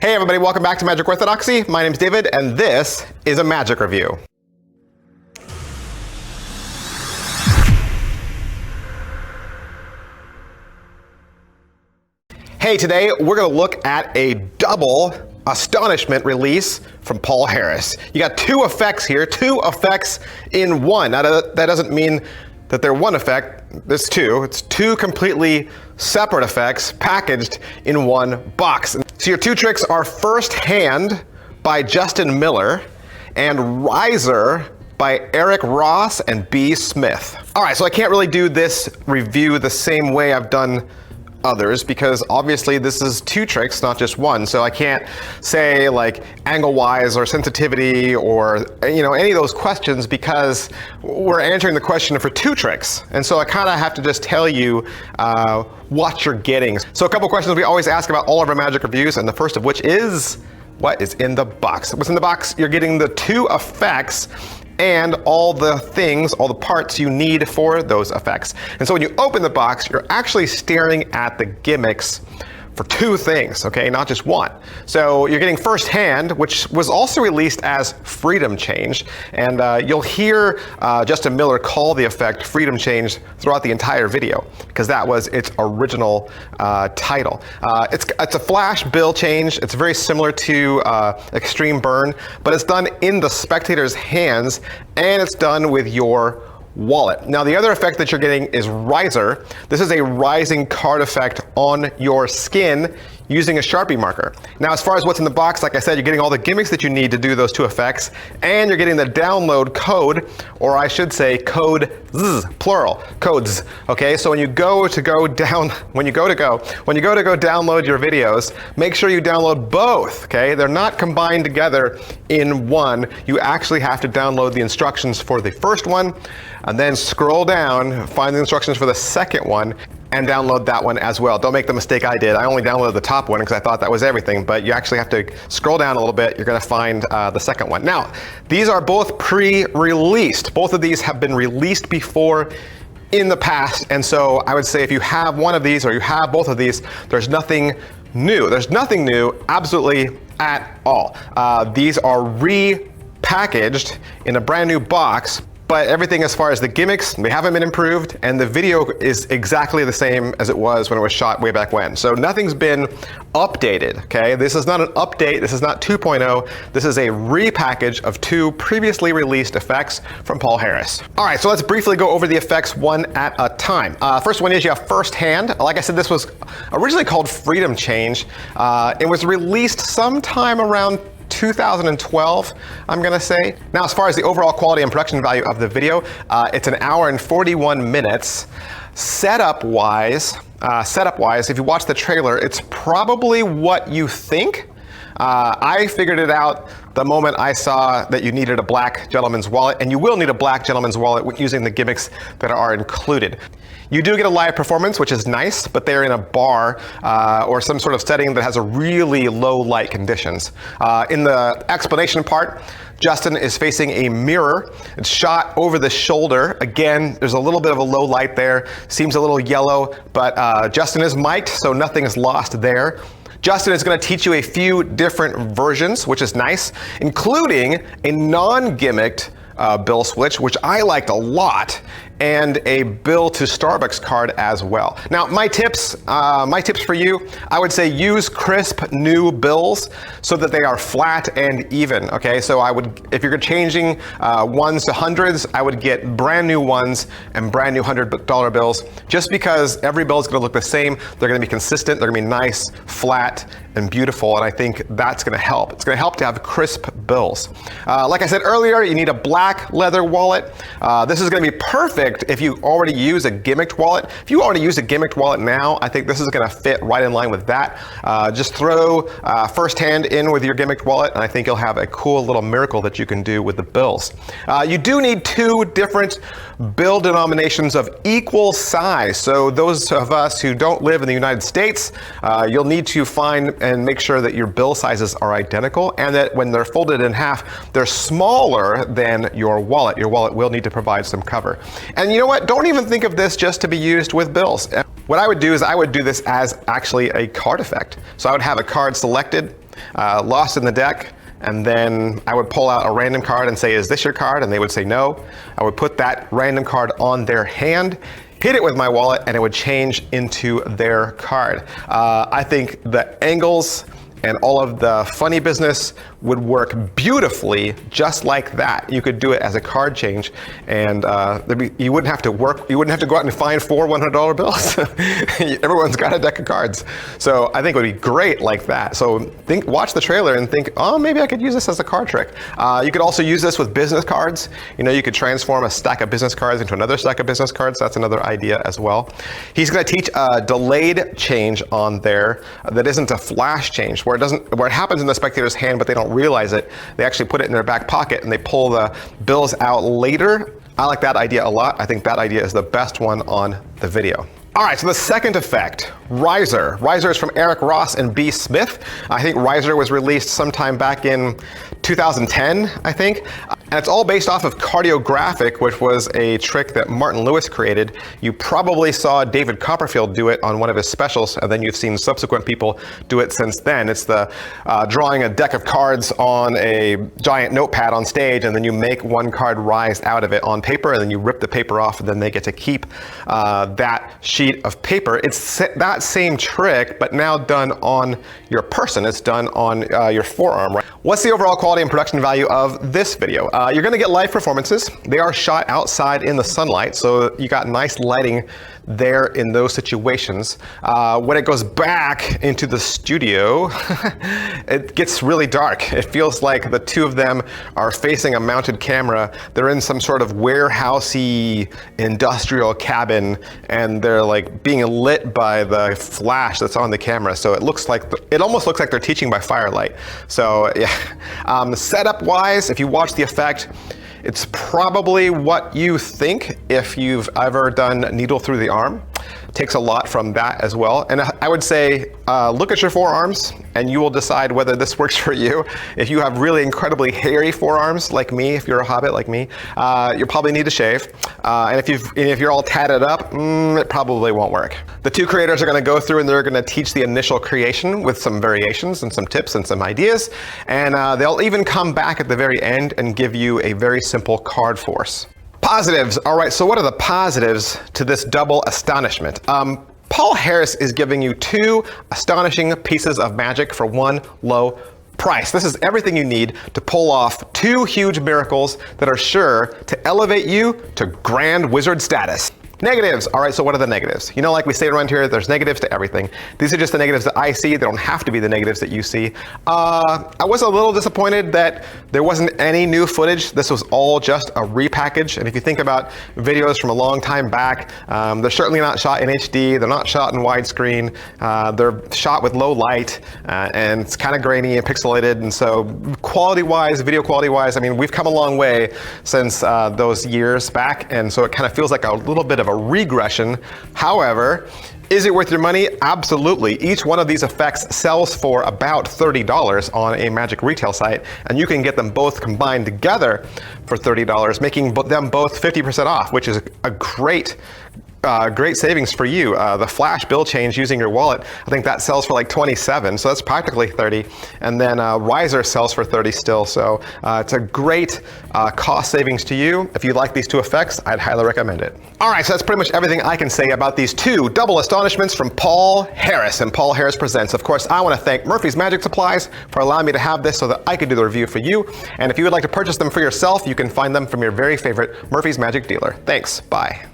Hey everybody, welcome back to Magic Orthodoxy. My name's David, and this is a magic review. Hey, today we're going to look at a double Astonishment release from Paul Harris. You got two effects here, two effects in one. Now that doesn't mean that they're one effect, there's two. It's two completely separate effects packaged in one box. So your two tricks are First Hand by Justin Miller and Rizer by Eric Ross and B. Smith. All right, so I can't really do this review the same way I've done others because obviously this is two tricks, not just one. So I can't say like angle-wise or sensitivity or any of those questions because we're answering the question for two tricks. And so I kind of have to just tell you what you're getting. So a couple questions we always ask about all of our magic reviews, and the first of which is, what is in the box? What's in the box? You're getting the two effects and all the things, all the parts you need for those effects. And so when you open the box, you're actually staring at the gimmicks for two things, okay, not just one. So you're getting First Hand, which was also released as Freedom Change, and you'll hear Justin Miller call the effect Freedom Change throughout the entire video, because that was its original title. It's a flash bill change. It's very similar to Extreme Burn, but it's done in the spectator's hands, and it's done with your wallet. Now the other effect that you're getting is Rizer. This is a rising card effect on your skin using a Sharpie marker. Now as far as what's in the box, like I said, you're getting all the gimmicks that you need to do those two effects, and you're getting the download code, or I should say code, plural, codes. Okay, so when you go to go download your videos, make sure you download both, okay? They're not combined together in one. You actually have to download the instructions for the first one, and then scroll down, find the instructions for the second one, and download that one as well. Don't make the mistake I did. I only downloaded the top one because I thought that was everything, but you actually have to scroll down a little bit. You're gonna find the second one. Now, these are both pre-released. Both of these have been released before in the past, and so I would say if you have one of these or you have both of these, there's nothing new. There's nothing new, absolutely at all. These are repackaged in a brand new box, but everything as far as the gimmicks, they haven't been improved, and the video is exactly the same as it was when it was shot way back when. So nothing's been updated, okay? This is not an update, this is not 2.0, this is a repackage of two previously released effects from Paul Harris. All right, so let's briefly go over the effects one at a time. First one is you have First Hand. Like I said, this was originally called Freedom Change. It was released sometime around 2012, I'm gonna say. Now, as far as the overall quality and production value of the video, it's an hour and 41 minutes. Setup-wise, if you watch the trailer, it's probably what you think. I figured it out the moment I saw that you needed a black gentleman's wallet, and you will need a black gentleman's wallet using the gimmicks that are included. You do get a live performance, which is nice, but they're in a bar or some sort of setting that has a really low light conditions. In the explanation part, Justin is facing a mirror. It's shot over the shoulder. Again, there's a little bit of a low light there. Seems a little yellow, but Justin is mic'd, so nothing is lost there. Justin is going to teach you a few different versions, which is nice, including a non-gimmicked bill switch, which I liked a lot, and a bill to Starbucks card as well. Now, my tips for you, I would say use crisp new bills so that they are flat and even, okay? So I would, if you're changing ones to hundreds, I would get brand new ones and brand new $100 bills, just because every bill is gonna look the same. They're gonna be consistent, they're gonna be nice, flat, and beautiful, and I think that's gonna help. It's gonna help to have crisp bills. Like I said earlier, you need a black leather wallet. This is gonna be perfect if you already use a gimmicked wallet. If you already use a gimmicked wallet now, I think this is gonna fit right in line with that. Just throw First Hand in with your gimmicked wallet, and I think you'll have a cool little miracle that you can do with the bills. You do need two different bill denominations of equal size. So those of us who don't live in the United States, you'll need to find and make sure that your bill sizes are identical, and that when they're folded in half, they're smaller than your wallet. Your wallet will need to provide some cover. And you know what? Don't even think of this just to be used with bills. What I would do is I would do this as actually a card effect. So I would have a card selected, lost in the deck, and then I would pull out a random card and say, is this your card? And they would say no. I would put that random card on their hand, hit it with my wallet, and it would change into their card. I think the angles and all of the funny business would work beautifully just like that. You could do it as a card change, and you wouldn't have to go out and find 4 $100 bills. Everyone's got a deck of cards. So I think it would be great like that. So watch the trailer and think, oh, maybe I could use this as a card trick. You could also use this with business cards. You could transform a stack of business cards into another stack of business cards. That's another idea as well. He's gonna teach a delayed change on there that isn't a flash change, where it happens in the spectator's hand, but they don't realize it. They actually put it in their back pocket and they pull the bills out later. I like that idea a lot. I think that idea is the best one on the video. All right, so the second effect, Rizer. Rizer is from Eric Ross and B. Smith. I think Rizer was released sometime back in 2010, I think. And it's all based off of cardiographic, which was a trick that Martin Lewis created. You probably saw David Copperfield do it on one of his specials, and then you've seen subsequent people do it since then. It's the drawing a deck of cards on a giant notepad on stage, and then you make one card rise out of it on paper, and then you rip the paper off, and then they get to keep that sheet of paper. It's that same trick, but now done on your person. It's done on your forearm, right? What's the overall quality and production value of this video? You're gonna get live performances. They are shot outside in the sunlight, so you got nice lighting there in those situations. When it goes back into the studio, it gets really dark. It feels like the two of them are facing a mounted camera. They're in some sort of warehousey industrial cabin, and they're like being lit by the flash that's on the camera. So it almost looks like they're teaching by firelight. So yeah, setup wise, if you watch the effect, it's probably what you think if you've ever done needle through the arm. Takes a lot from that as well. And I would say, look at your forearms and you will decide whether this works for you. If you have really incredibly hairy forearms like me, if you're a hobbit like me, you probably need to shave. And if you're all tatted up, it probably won't work. The two creators are gonna go through and they're gonna teach the initial creation with some variations and some tips and some ideas. And they'll even come back at the very end and give you a very simple card force. Positives. All right, so what are the positives to this double astonishment? Paul Harris is giving you 2 astonishing pieces of magic for 1 low price. This is everything you need to pull off 2 huge miracles that are sure to elevate you to grand wizard status. Negatives. All right, so what are the negatives? Like we say around here, there's negatives to everything. These are just the negatives that I see. They don't have to be the negatives that you see. I was a little disappointed that there wasn't any new footage. This was all just a repackage. And if you think about videos from a long time back, they're certainly not shot in HD. They're not shot in widescreen. They're shot with low light, and it's kind of grainy and pixelated. And so quality-wise, video quality-wise, I mean, we've come a long way since those years back. And so it kind of feels like a little bit of a regression. However, is it worth your money? Absolutely. Each one of these effects sells for about $30 on a Magic retail site, and you can get them both combined together for $30, making them both 50% off, which is a great savings for you. The flash bill change using your wallet, I think that sells for like $27, so that's practically $30. And then Rizer sells for $30 still, so it's a great cost savings to you. If you like these 2 effects, I'd highly recommend it. All right, so that's pretty much everything I can say about these 2 double astonishments from Paul Harris and Paul Harris Presents. Of course, I want to thank Murphy's Magic Supplies for allowing me to have this so that I could do the review for you. And if you would like to purchase them for yourself, you can find them from your very favorite Murphy's Magic dealer. Thanks, bye.